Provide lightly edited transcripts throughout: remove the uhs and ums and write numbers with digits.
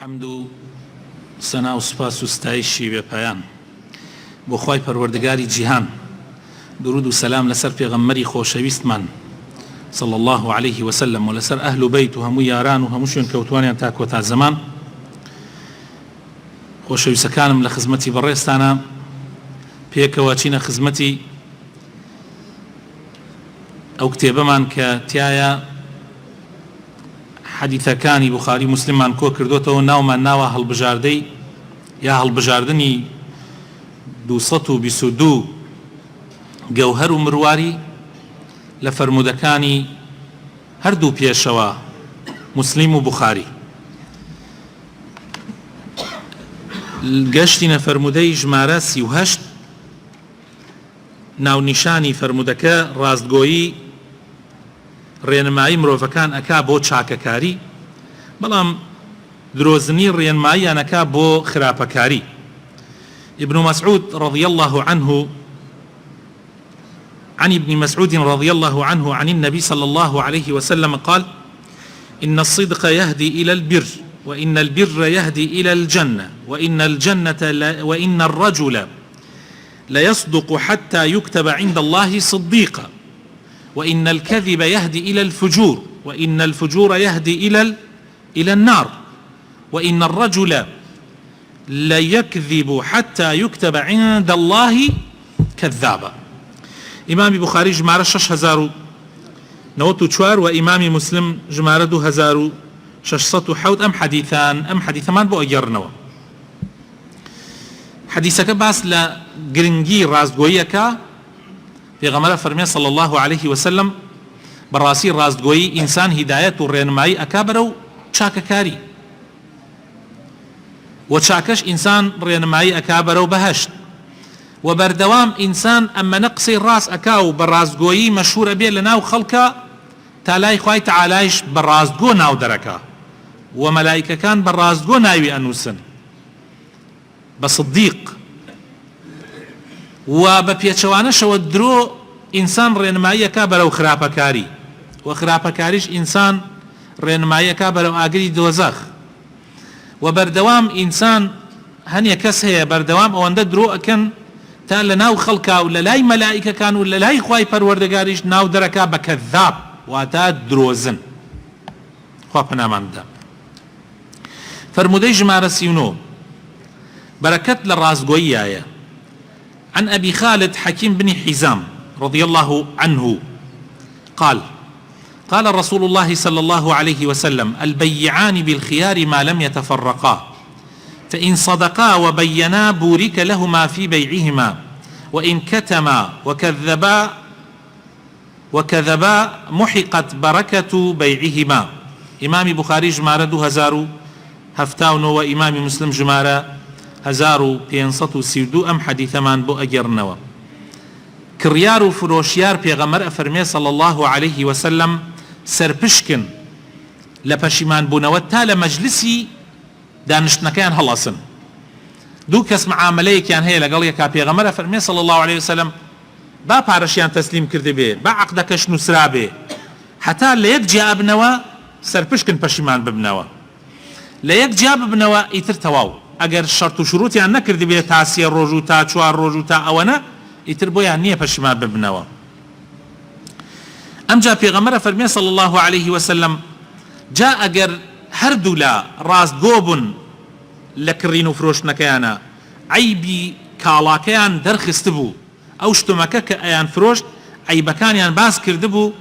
حەمد و سەنا و سوپاس و ستایشی بێپایان بۆ خوای پەروەردگاری جیهان، درود و سەلام لەسەر پێغەمبەری خۆشەویستمان صلی الله عليه وسلم و لەسەر ئەهل و بەیت و هەموو یاران و هەموو شوێن کەوتوانیان تا کۆتا زەمان. خۆشەویستەکانم لە خزمەتی بەڕێستانە پێکەوە چینە خزمەتی ئەو کتێبەمان کە تایە حەدیثەکانی بوخاری موسلممان کۆ کردوتەوە، ناومان ناوە هەڵبژاردەی یا هەڵبژاردنی 222 گەوهەر و مرواری لە فەرمودەکانی هەردوو پێشەوە موسلیم و بوخاری. گەشتینە فەرمودەی ژمارە 38. ناونیشانی فەرمودەکە ڕاستگۆیی ڕێنمایی مرۆڤەکان ئەکا بۆ چاکەکاری، بەڵام درۆزنی ڕێنماییان ئەکا بۆ خراپەکاری. ابن مسعود رضي الله عنه عن ابن مسعود رضي الله عنه عن النبي صلى الله عليه وسلم قال: إن الصدق يهدي إلى البر، وإن البر يهدي إلى الجنة، وإن الرجل ليصدق حتى يكتب عند الله صديقا، وإن الكذب يهدي إلى الفجور، وإن الفجور يهدي إلى النار، وإن الرجل ليكذب حتى يكتب عند الله كذابا. إمام بخاري جمارة 6094 وإمام مسلم جمارة 2607. أم حديثمان بو أجرنوا حديثك باس لقرنجي رازقويك في غمرة فرمية صلى الله عليه وسلم براسي رازقوي إنسان هداية الرينمائي أكابرو شاككاري، وشاكش إنسان رينمائي أكابرو بهشت، وبردوام إنسان أما نقصي الراس أكاو برازقوي مشهور بيه لناو خلقا تالاي خواي تعالايش برازقو ناو دركا، وملائكة كان برازقو ناوي أنوسن بصديق، وببيتشوانش ودرو إنسان رينمائي أكابرو خرابكاري، وخرابكاريش إنسان رينمائي أكابرو آقري دوزاخ، وبردوام إنسان هنيا كس هي بردوام أو أن درو أكن تال ناو خلقا ولا لاي ملائكة كان ولا لاي خواي پروردگاريش ناو دركا بكذاب واتا دروزن خوابنا ماندا. فرمودي جمارة سيونو بركت للرازقوية آية عن أبي خالد حكيم بن حزام رضي الله عنه قال: قال رسول الله صلى الله عليه وسلم: البيعان بالخيار ما لم يتفرقا، فإن صدقا وبينا بورك لهما في بيعهما، وإن كتما وكذبا محقت بركة بيعهما. إمام بخاري جمارة 2079 وإمام مسلم جمارة 1532. أم حديثمان بو أجرنوا كريار فروشيار بيغمر أفرمي صلى الله عليه وسلم سرپشكن لپشیمان بوونەوە تا لە مەجلیسی دانیشتنەکەیان هەڵەسن. دوو کەس معاملەیەکیان هەیە لەگەڵ یەکا، پێغەمبەر فەرمێ صلی الله عليه وسلم با پارەشیان تەسلیم کردی بێ، با عەقدەکەش نووسرا بێ، هەتا لە یەک جیا بنەوە سەرپشکن پەشیمان ببنەوە، لە یەک جیا ببنەوە ئیتر تەواو. ئەگەر شەرت و شرووتیان نەکردی بێ تا 3 ڕۆژ و تا 4 ڕۆژ و تا ئەوەنە، ئیتر بۆیان نییە پەشیمان ببنەوە. ئەمجا پێغەمبەر فەرمێ صلی الله عليه وسلم جا ئەگەر هەردوو لە ڕاستگۆ بوون لە کڕین و فرۆشتنەکەیانە، عەیبی کاڵاکەیان دەرخست بوو، ئەو شتومەکە کە ئەیان فرۆشت عەیبەکانیان باس کرد بوو،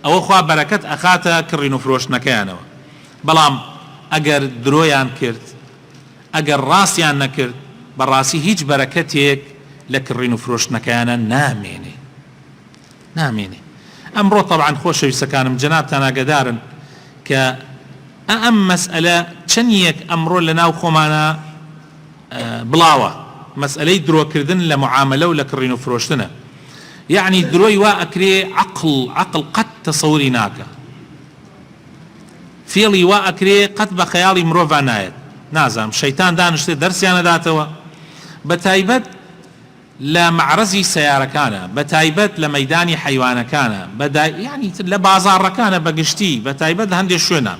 ئەوە خوا بەرەکەت ئەخاتە کڕین و فرۆشتنەکەیانەوە. بەڵام ئەگەر درۆیان کرد، ئەگەر ڕاستیان نەکرد، بەڕاستی هیچ بەرەکەتێک لە کڕین و فرۆشتنەکەیانە نامێنێ. ئەمڕۆ طبعا خۆشەویستەکانم جەنابتان ئاگادارن کە ئەم مەسئلە چەندێک ئەمڕۆ لە ناو خۆمانە بڵاوە، مەسئلەی درۆکردن لە معاملە و لە کڕین و فرۆشتنە. یعنی درۆی وا ئەکرێ عەقڵ قەت تەسەووری ناکە، فێڵی وا ئەکرێ قەت بە خەیاڵی مرۆڤ نایەت. نازانم شەیتان دانیشتێ دەرسیانە داتەوە، بەتایبەت لە معرەزی سەیارەکانە، بەتایبەت لە مەیدانی حەیوانەکانە، یعنی لە بازاڕەکانە بەگشتی، بەتایبەت لە هەندێک شوێنە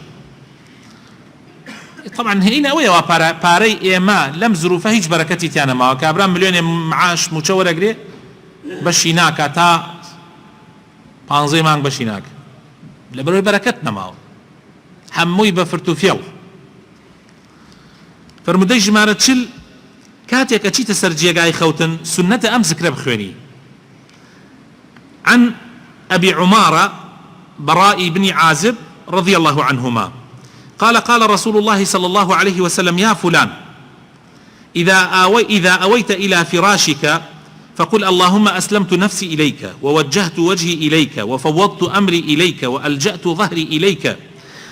طبعا هنا اويا باري اما لم ظروفه هیچ بركتي تيانا ما كابران مليون معاش مشاور اجري بشيناك تا 15 مانگ بشيناك لبروي بركتنا ما هموي بفرتو فيو فرمودي جمارة شل كاتيك اچيت سرجيقاي خوتن سنة ام ذكر بخويني عن ابي عمارة براء بن عازب رضي الله عنهما قال قال رسول الله صلى الله عليه وسلم يا فلان إذا أويت إلى فراشك فقل اللهم أسلمت نفسي إليك ووجهت وجهي إليك وفوضت أمري إليك وألجأت ظهري إليك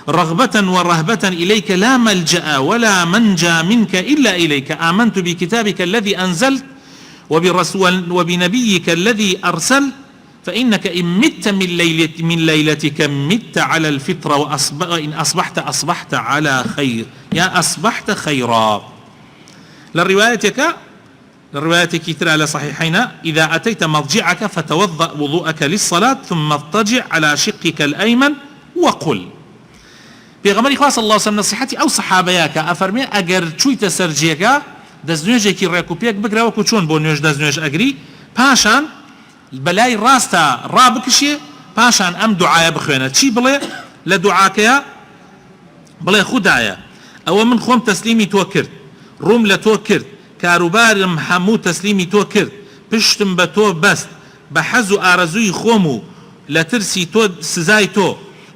رغبة ورهبة إليك لا ملجأ ولا منجى منك إلا إليك آمنت بكتابك الذي أنزلت وبنبيك الذي أرسلت فإنك إن مت من ليلتك مت على الفطرة وإن أصبحت على خير يا أصبحت خيرا. للرواية ترى على صحيحين إذا أتيت مضجعك فتوضأ وضوءك للصلاة ثم اضطجع على شقك الأيمن وقل. بيغمري خاص الله وسلم نصيحتي أو صحابياك أفرمي أجر شويت سرجيك دزنيوجك ريكوبيك بقرا وكوشون بونيوش دزنيوش أجري باشان بلاي راستا رابكشي باشان ام دعايا بخوينه چی بڵێ لە دعاکەیە بڵێ خودایە ئەوە من خۆم تەسلیمی تۆ کرد ڕووم لە تۆ کرد کاروبارم هەموو تەسلیمی تۆ کرد پشتم بە تۆ بەست بە حەز و ئارەزووی خۆم و لە ترسی تۆ سزای تۆ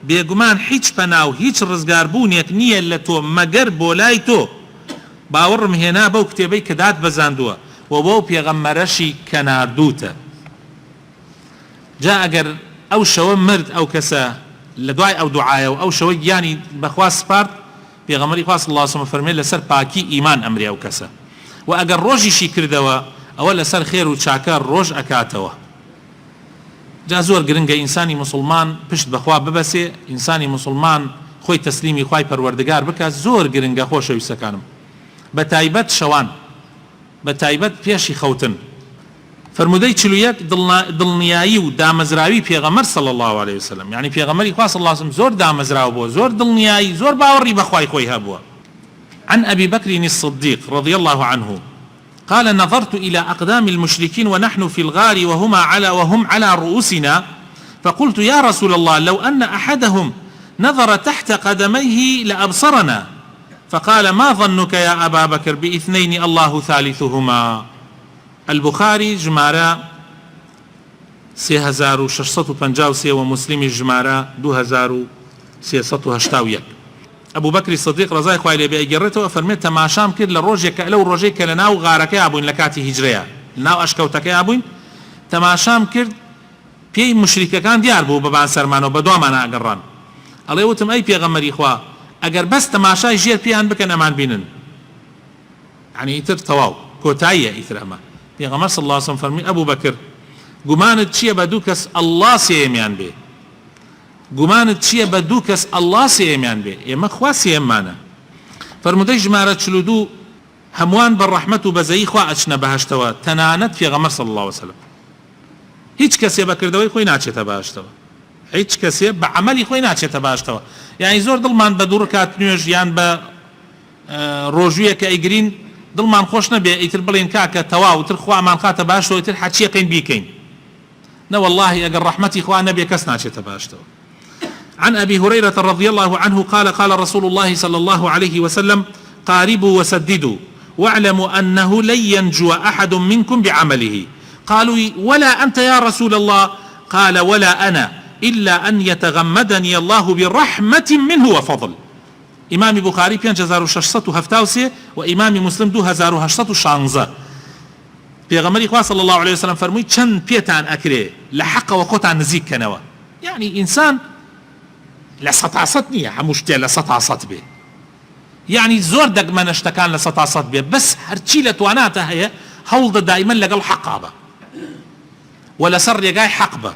بێگومان هیچ پەنا و هیچ ڕزگاربوونێک نییە لە تۆ مەگەر بۆ لای تۆ باوەڕم هێنا بەو کتێبەی کە دات بەزاندووە و بۆ پێغەمبەرەشی کە ناردووتە جاء اگر او شو مرد او كسا لدعاء او دعاء او شو يعني بخواس سبارت بيغمري خاص الله سبحانه فرمي لسر باكي ايمان امري او كسا واگر روجي شي كردوا او لسر خير وشاكر روج اكاتوا جا زور گرنگه انساني مسلمان پشت بخوا ببسي انساني مسلمان خوي تسليمي خوي پروردگار بك زور گرنگه خوش ويسكانم بتايبت شوان بتايبت پیشي خوتن فرمودي چلويك دڵنیایی و دامەزراوی پێغەمبەر صلى الله عليه وسلم يعني پێغەمبەری خوا صلى الله عليه وسلم زۆر دامەزراو بووە زۆر دڵنیایی زۆر باوەڕی بەخوای خۆی هەبووە. عن أبي بكر الصديق رضي الله عنه قال نظرت إلى أقدام المشركين ونحن في الغار وهم على رؤوسنا فقلت يا رسول الله لو أن أحدهم نظر تحت قدميه لأبصرنا فقال ما ظنك يا أبا بكر باثنين الله ثالثهما. البخاري جمارة 3653 ومسلم جمارة 2381. أبو بكر الصديق رضي الله عنه بأجرته وفرميت تماشام كد لروجك لو روجك لناو غارك أبوين لكاتي هجريا لناو أشكوتك أبوين تماشام كد بي مشركة كان ديار بو ببان سرمانو بدو مانا أقران الله وتم أي بيغمري إخوة أقر بس تماشا يجير بيان بكن أمان بينن يعني يتر تواو كوتاية يتر أمان پیغمبر صلی الله علیه وسلم فرمی ابو بکر گمانت چیه با دو کس الله سیمیان بی گمانت چیه با دو کس الله سیمیان بی اما خوا سیمانه فرمودی جماره چلودو هموان بالرحمت و بزایی خوا اچنه بهشتوا تنانت پیغمبر صلی الله علیه وسلم هیچ کسی بکردوی خوی ناچێتە باشتەوە هیچ کسی بعملی خوی ناچێتە باشتەوە یعنی زۆر دڵمان بە دوو ڕکات نوێژ یان بە ڕۆژوویەکە ئەیگرین دڵمان خۆش نەبێ ئیتر بڵێن کاکە تەواو تر خوامان خاتە باشەوە تر حەچیەکەین بیکەین نە والله ئەگەر ڕەحمەتی خوا نەبێ کەس ناچێتە باشتەوە. عن أبي هريرة رضي الله عنه قال قال رسول الله صلى الله عليه وسلم قاربوا وسددوا واعلموا أنه لن ينجو أحد منكم بعمله قالوا ولا أنت يا رسول الله قال ولا أنا إلا أن يتغمدني الله برحمة منه وفضل. إمام بخاري 5673 وإمام مسلم 2816. پیغمبری خوا صلی الله علیه وسلم فرمووی چەند پێتان ئەکرێ لە حەقەوە خۆتان نزیک کەنەوە یعنی ئینسان لە سەتاسەد نییە هەموو شتێ لە سەتاسەد بێ یعنی زۆر دەگمەنە شتەکان لە سەتاسەد بێ بەس هەرچی لە تواناتە هەیە هەوڵ دە دایمەن لەگەڵ حەقا بە و لەسەر ڕێگای حەق بە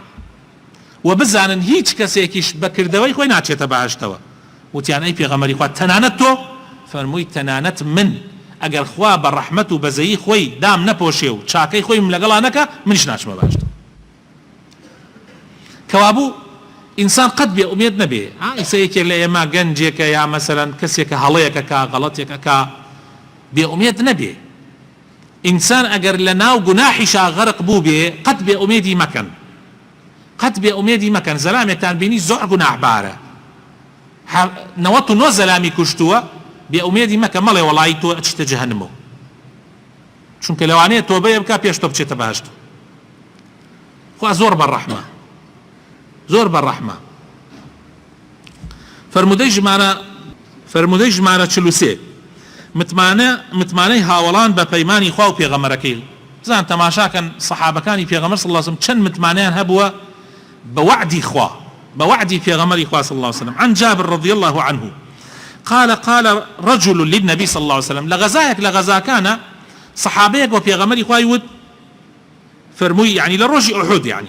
و بزانن هیچ کەسێکیش بەکردەوەی خۆی ناچێتە بەهەشتەوە. وتیان ئەی پێغەمبەری خوا تەنانەت تۆ فەرمووی تەنانەت من ئەگەر خوا بە ڕەحمەت و بەزەیی خۆی دام نەپۆشێ و چاکەی خۆیم لەگەڵا نەکە منیش ناچمە باشتەوە. کەوابوو ئینسان قەت بێ ئومێد نەبێ ئیسەیەکێک لە ئێمە گەنجێکە یا مەسەلەن کەسێکە هەڵەیەکە کا غەڵەتێکەکە بێ ئومێد نەبێ ئینسان ئەگەر لە ناو گوناحیشا غەرق بوو بێ قەت بێ ئومێدی مەکەن قەت بێ ئومێدی مەکەن زەلامێکتان بینی زۆر گوناحبارە 99 زەلامی کوشتووە بێ ئومێدی مەکە مەڵێ وەڵی تۆ ئەچیتە جەهەنەمەوە چونکە لەوانەیە تۆبەیە بکا پێش تۆ بچێتە بەهەشت خوا زۆر بەڕەحمە زۆر بەڕەحمە فەرمودەی ژمارە 43 متمانەی هاوڵان بە پەیمانی خوا و پێغەمبەرەکەی زان تەماشاکەن سەحابەکانی پێغەمبەر صلی الله عليه وسلم چەند متمانەیان هەبووە بە وعدی خوا بە وعدی پێغەمبەری خوا صلی الله عليه وسلم عن جابر رضي الله عنه قال رجل للنبي صلى الله عليه وسلم لغزايك لغزاكان صحابيك وبيغمري خوا يود فرموي يعني لروج أحد يعني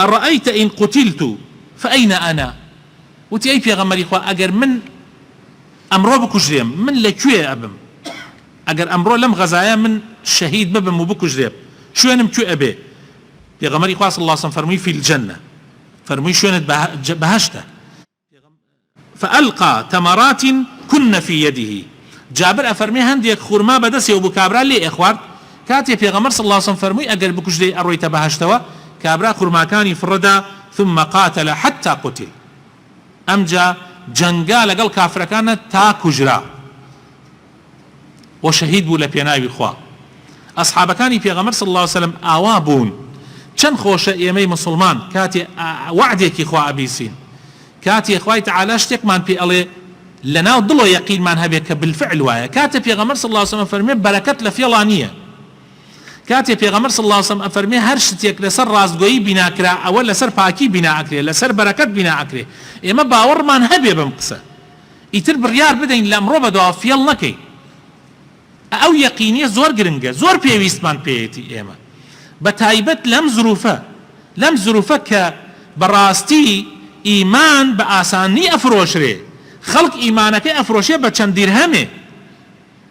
أرأيت إن قتلت فأين أنا وتي أي بيغمري خوا أجر من أمرو بكجريم من لكوية أبم أجر أمرو لم غزايا من شهيد ببم وبكجريم شو أنا مكوية أبي بيغمري خوا صلى الله عليه وسلم فرموي في الجنة فرموي شو أنا بهشته فألقى تمرات كن في يده جابر أفرمي هنديك خورما بدسي وبو كابرا لي إخوار كاتي في غمر صلى الله عليه وسلم فرمي أقل بكجدي أرويت بهشتوا كابرا خورما كان فردا ثم قاتل حتى قتل أمجا جنگا لقل كافر كانت تا كجرا وشهيد بو لبيناوي خوا أصحاب كان في غمر صلى الله عليه وسلم آوابون چەند خۆشە ئێمەی مسلمان کاتێ وعدێکی خوا ئەبیسین کاتێ خوای تەعالا شتێکمان پێ ئەڵێ لەناو دڵۆ یەقینمان هەبێت کە بالفعل وایە کاتێ پێغەمبەر صلی الله عليه وسلم فەرمێ بەرەکەت لە فێڵا نییە کاتێ پێغەمبەر صلی الله عليه وسلم ئەفەرمێ هەر شتێک لەسەر ڕاستگۆیی بیناکرا ئەوە لەسەر پاکی بنا ئەکرێ لەسەر بەرەکەت بنا ئەکرێ ئێمە باوەڕمان هەبێ بەم قسە ئیتر بڕیار بدەین لە ئەمڕۆ بەدوا فێڵ نەکەین ئەو یەقینیە زۆر گرنگە زۆر پێویستمان پێیەتی ئێمە بتايبت لم ظروفة كبراستي إيمان بآساني أفروشري خلق إيمانك أفروشي بچند درهمه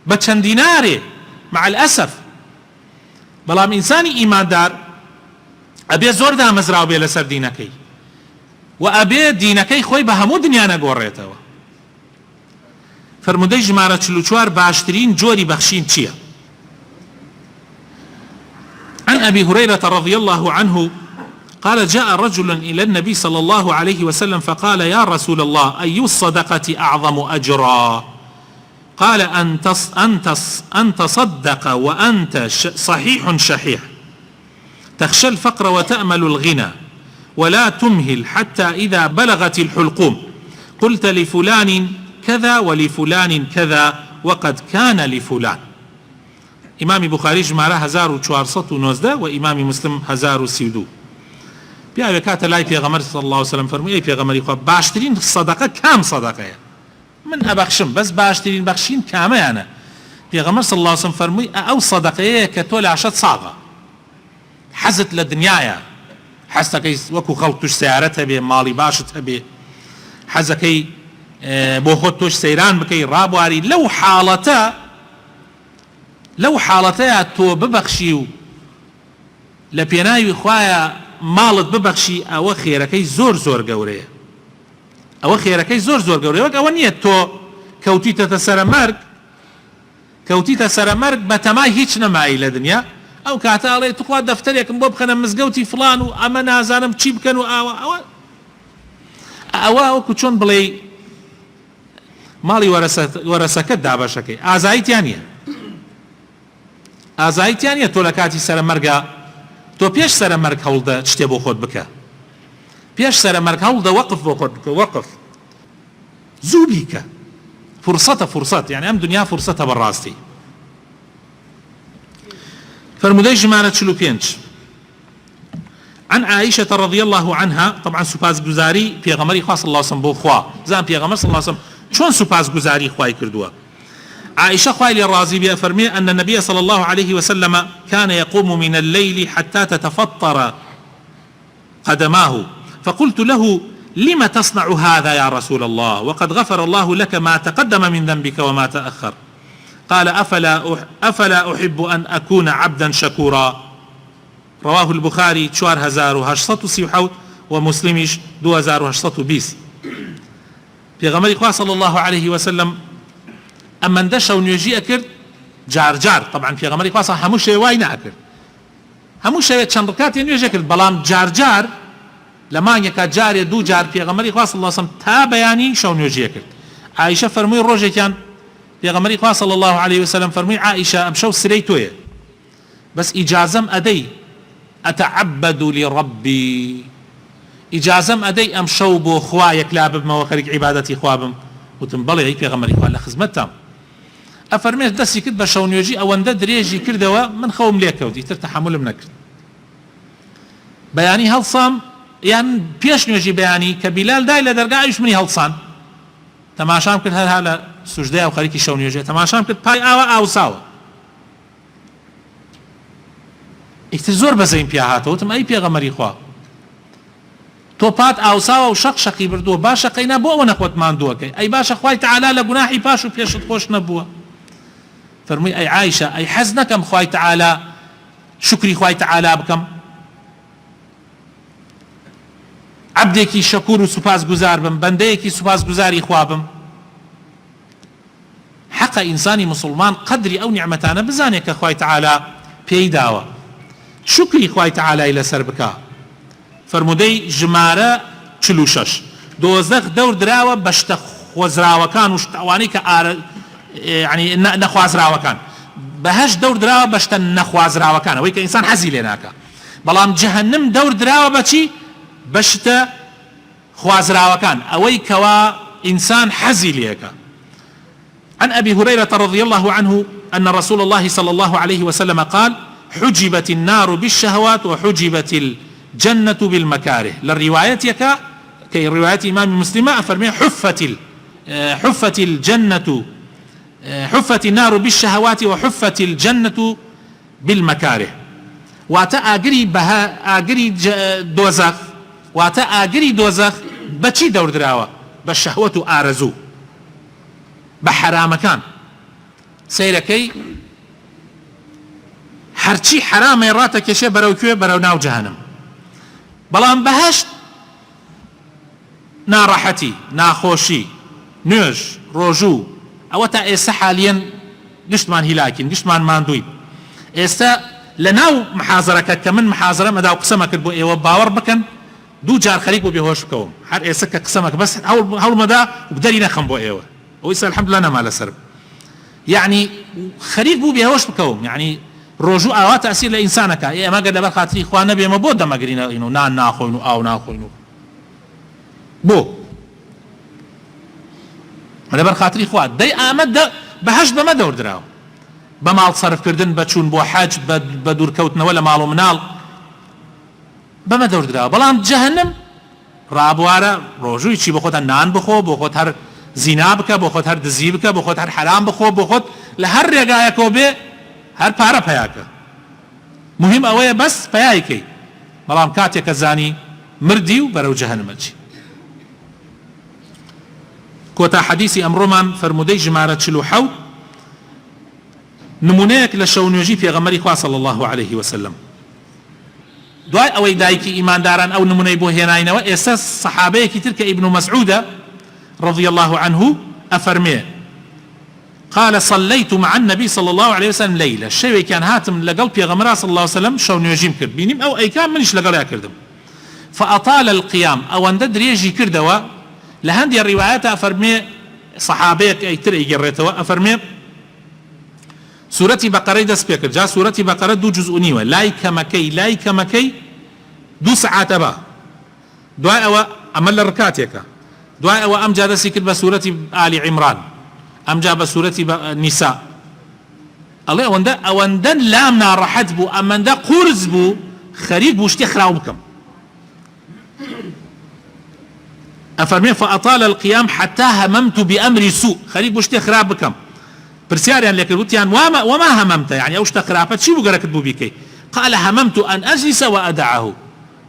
بچند ديناره مع الأسف بلام إنساني إيمان دار أبي زور دا مزراو بي لسر دينكي وأبي دينكي خوي بهمو دنيا نقوريته فرمودي جمارة چلوچوار باشترين جوري بخشين چيه عن أبي هريرة رضي الله عنه قال جاء رجل إلى النبي صلى الله عليه وسلم فقال يا رسول الله أي الصدقة أعظم أجرا قال أن تصدق وأنت صحيح شحيح تخشى الفقر وتأمل الغنى ولا تمهل حتى إذا بلغت الحلقوم قلت لفلان كذا ولفلان كذا وقد كان لفلان امام بخاري جماره 1419 و امام مسلم 1032 بیا وکات لای پیغمبر صلی الله علیه و سلم فرموی ای پیغمبری خو باشترین صدقه کام صدقه من ابخشم بس باشترین بخشین کامه انا پیغمبر صلی الله علیه و سلم فرموی او صدقه کتول 10 صاغه حزت لدنیایا حسکی وکو خلقتش سیارته به مالی باشت به حزکی بو خودتش سیران بکی رابواری لو حالتها تو ببخشي لبيناوي خوايا مالت ببخشي او خيركي زور قوريه او خيركي زور قوريه او نيه تو كوتيتا سرمرق بتماي هيچ نماي لدنيا او كاتالي تخوا دفتريك مبو بخنا مزقوتي فلان واما نازانم چي بكنو او كچون بلي مالي ورثك دابشكي ازايتيانيه ئازایتیانە تۆ لە کاتی سەرمەرگا تۆ پێش سەرمەرگ هەوڵدە شتێ بۆ خۆت بکە پێش سەرمەرگ هەوڵدە وەقف بۆ خۆت بکە وەقف زوو بیکە فرصة يعني ئەم دنیا فرصەتە بەڕاستی فرمودەی ژمارە 45 عن عائشة رضي الله عنها طبعا سپاس گوزاری پێغەمبەری خوا صلی الله علیه و سلم بۆ خوا زان پێغەمبەر صلی الله علیه و سلم چۆن سپاس گوزاری خوای کردووە عائشة خوالي الرازي بأفرمي أن النبي صلى الله عليه وسلم كان يقوم من الليل حتى تتفطر قدماه فقلت له لم تصنع هذا يا رسول الله وقد غفر الله لك ما تقدم من ذنبك وما تأخر قال أفلا أحب أن أكون عبدا شكورا رواه البخاري 4838 و مسلمیش 2820 پێغەمبەری خوا صلی الله عليه وسلم ئەمەندە شەو نوێژی ئەکرد جار جار طبعا پێغەمبەری خوا هەموو شەوێ وای ناکرد هەموو شەوێ چەند ڕکاتی نوێژە کرد بەڵام جار جار لە مانگێکە جارێ دوو جار پێغەمبەری خوا صلی الله عليه وسلم تا بەیانی شەو نوێژیە کرد عائشە فەرمووی ڕۆژێکیان پێغەمبەری خوا صلی الله عليه وسلم فەرمووی عائشە ئەم شەو سرەی تۆیە بەس ئیجازەم ئەدەی ئەتەعەبەد لربی ئیجازەم ئەدەی ئەم شەو بۆ خوا یەکلا ببمەوە خەریک عیبادەتی خوا بم وتم بەڵێ ئەی پێغەمبەری خوا لە خزمەتتام ئەفەرمێت دەستی کرد بە شەو نوێژی ئەوەندە درێژی کردەوە من خەوم لێکەوت ئیتر تەحەمولم نەکرد بەیانی هەڵسام یان پێش نوێژی بەیانی کە بیلال دای لە دەرگا ئەویش منی هەڵسان تەماشام کرد هەرها لە سوژدەی و خەریکی شەو نوێژێ تەماشام کرد پای ئاوە ئاوساوە ئیتر زۆر بەزەیم پێ هاتەوە وتم ئەی پێغەمبەری خوا تۆ پات ئاوساوە و شەق شەقی بردووە باشە قەینا بۆ ئەوە نەخۆت ماندووەکەی ئەی باشە خوای تەعالا لە گوناحی پاش و پێشت خۆش نەبووە فەرمووی ئەی عایشە ئەی حەز نەکەم خوای تەعالا شکری خوای تەعالا بکەم عەبدێکی شەکور و سوپاسگوزار بم بەندەیەکی سوپاسگوزاری خوا بم حەقە ئینسانی مسلمان قەدری ئەو نیعمەتانە بزانێت کە خوای تەعالا پێی داوە شکری خوای تەعالای لەسەر بکە فرمودەی ژمارە 46 دۆزەخ دەور دراوە بە شتە خۆزراوەکان و شتەوانەی کە ینی نەخوازراوەکان بەهەشت دەور دراوە بە شتە نەخوازراوەکان ئەوەی کە ئینسان حەزی لێ ناکە بەڵام جەهەنم دەور دراوە بەچی بە شتە خوازراوەکان ئەوەی کەوا ئینسان حەزی لێەکە عن أبي هريرة رضي الله عنه أن رسول الله صلى الله عليه وسلم قال حجبت النار بالشهوات وحجبت الجنة بالمكاره للرواية يكا كي رواية إمام مسلم أفرمي حفت الجنة حفت النار بالشهوات وحفت الجنة بالمكاره واتا أجري بها أجري دوزخ واتا أجري دوزخ بچی دور دراوە بە شەهوەت و ئارەزوو بە حرامەکان سەیرەکەی هەرچی حرامە ڕاتەکێشێ بەرەو کوێ بەرەو ناو جەهەنەم بەڵام بەهەشت ناڕەحەتی ناخۆشی نوێژ ڕۆژوو ئەوە تا ئێستا حالیەن گشتمان هیلاکین گشتمان ماندووی ئێستا لە ناو محازەرەکە کە من محازەرەم ئەدا و قسەمە کرد بۆ ئێوە باوەڕ بکەن دوو جار خەریک بۆ بێهۆش بکەوم هەر ئێستا کە قسەمەکە بەس هەوڵمەدا و دەری نەخەم بۆ ئێوە ئەوەی سە الحەمدولله نەما لەسەر یعنی خەریک بوو بێهۆش بکەوم یعنی ڕۆژوو ئاوا تەسیر لە ئینسانەکە ئێمە گەر لەبەر خاتری خوا نەبێمە بۆ دەمەگرینەوە و نان ناخۆین و ئاو ناخۆین و بۆ لەبەر خاتری خوا دەی ئامە بەهەشت بەمە دەور دراوە بە ماڵ سەرفکردن بە چوون بۆ حەج بە دوورکەوتنەوە لە ماڵ و مناڵ بەمە دەور دراوە بەڵام جەهەنەم ڕابوارە ڕۆژووی چی بۆ خۆت نان بخۆ بۆ خۆت هەر زینا بکە بۆ خۆت هەر دزی بکە بۆ خۆت هەر حرام بخۆ بۆ خۆت لە هەر ڕێگایەکەوە بێ هەر پارە پەیاکە مهم ئەوەیە بەس پەیایکەی بەڵام کاتێکە زانی مردی و بەرەو جەهەنەمەچی کۆتا حەدیثی ئەمڕۆمان فەرمودەی ژمارە 47 نمونەیەک لە شەو نوێژی پێغەمبەری خوا صلی الله عليه وسلم دوای ئەوەی دایکی ئیمانداران ئەو نمونەی بۆ هێناینەوە ئێستا سەحابەیەکی تر کە ئیبن مەسعودە رضي الله عنه أفرمي قال صليت مع النبي صلى الله عليه وسلم ليلة الشيء كان هاتم لقل بيغمرا صلى الله عليه وسلم شو نيجيم كرد بينيم أو أي كان منش لقل يكردم فأطال القيام أو أن دريجي كردوا لهندي الروايات أفرمي صحابيك أي تري جريتوا أفرمي سورة بقرة دس بيكر جاء سورة بقرة دو جزء نيوة لايك مكي دو ساعات با دعاء أمل الركاتيك دعاء وأمجا دسي كرد بسورة آل عمران أمجا بسورة النساء الله أوندن لامنا رحت بو أمن دا قرز بو خريب بو اشتي خراو بكم أفرمين فأطال القيام حتى هممت بأمر سوء خريب بو اشتي خراب بكم برسيار يعني لكن يعني وما هممت يعني أوش تخرافت شي بو قرأت بو بيكي قال هممت أن أجلس وأدعه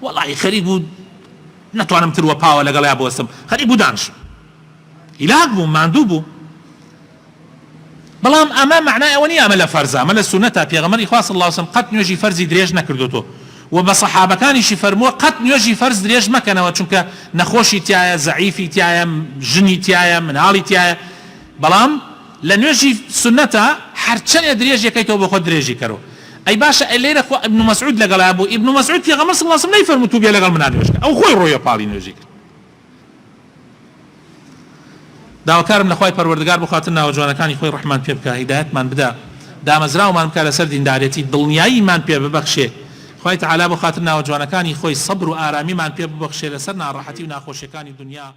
والله خريب نتوانم تر وپاوە لەگەڵ یا بۆستم خەریک بوو دانش ئیلاک بوو ماندوو بوو بەڵام ئەمە معنای ئەوە نییە ئەمە لە فەرزە ئەمە لە سونەتە پێغەمبەری خوا صلی الله علیه و سلم قەت نوێژی فەرزی درێژ نەکردوتەوە و بە سەحابەکانیشی فەرمووە قەت نوێژی فەرز درێژ مەکەنەوە چونکە نەخۆشی تایە زەعیفی تایە ژنی تایە مناڵی تایە بەڵام لە نوێژی سنەتە هەرچەندە درێژ یەکەیتەوە بۆ خۆت درێژی کەرەوە ئەی باشە لێرە خۆ ئیبن مەسعود لەگەڵا بوو ئیبن مەسعود پێغەمبەر صلی الله علیه و سلم نەیفەرموو تو بێ لەگەڵ منە نوێژکە ئەو خۆی ڕۆیە پاڵی نوێژی کرد داواکارم لە خوای پەروەردگار بخواتن ناوە جوانەکانی خۆی ڕەحمان پێ بکە هیدایەتمان بدە دامەزراومان بکە لەسەر دینداریەتی دڵنیاییمان پێ ببەخشێ خوای تەعالا بخواتن ناوە جوانەکانی خۆی سەبر و ئارامیمان پێ ببەخشێ لەسەر ناڕەحەتی و ناخۆشیەکانی دنیا